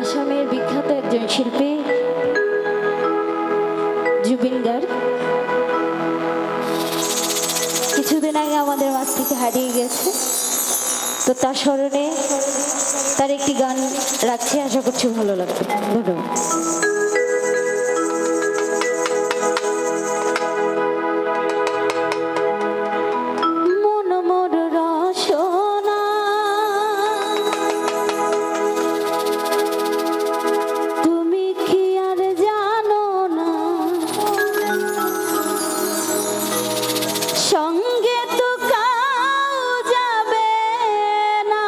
আসামের বিখ্যাত একজন শিল্পী জুবিন গার্গ কিছুদিন আগে আমাদের মাঝ থেকে হারিয়ে গেছে। তো তার স্মরণে তার একটি গান রাখছি, আশা করছি ভালো লাগবে। ধন্যবাদ। সঙ্গে তো কাউ যাবে না,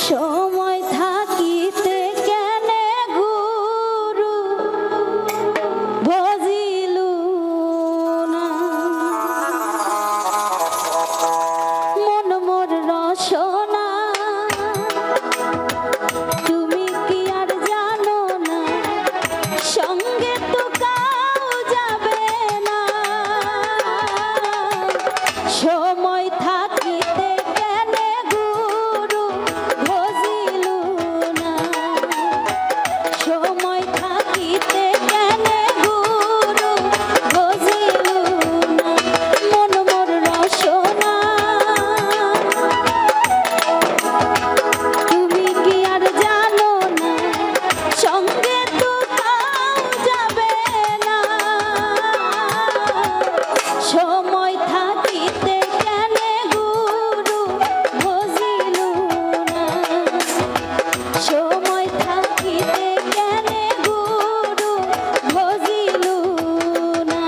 সময় থাকিতে কেনে গুরু ভজিলু না, মন মোর রসনা তুমি কি আর জানো না, সঙ্গে তো কাউ যাবে না, সময় থাকিতে কেনে গুরু ভজিলু না, সময় থাকিতে কেনে গুরু ভজিলু না, মন মোর রসনা তুমি কি আর জানো না, সঙ্গে তো কাউ যাবে না, সময় থাকিতে কেনে গুরু ভজিলু না, সময় থাকিতে কেনে গুরু ভজিলু না।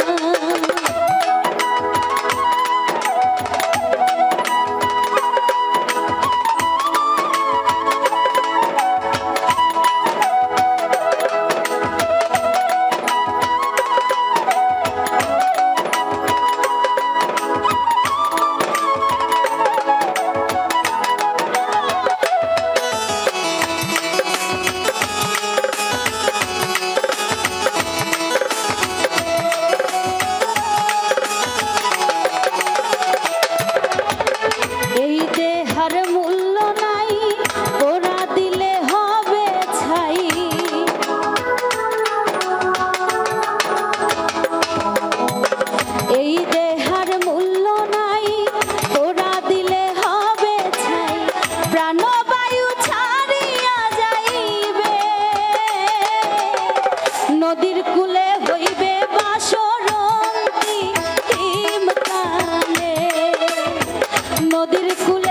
এই দেহার মূল্য নাই, ওরা দিলে হবে ছাই, এই দেহার মূল্য নাই, ওরা দিলে হবে ছাই, প্রাণবায়ু ছাড়িয়া যাইবে, নদীর কূলে হইবে বাসরন্তি হিমকালে, নদীর কূলে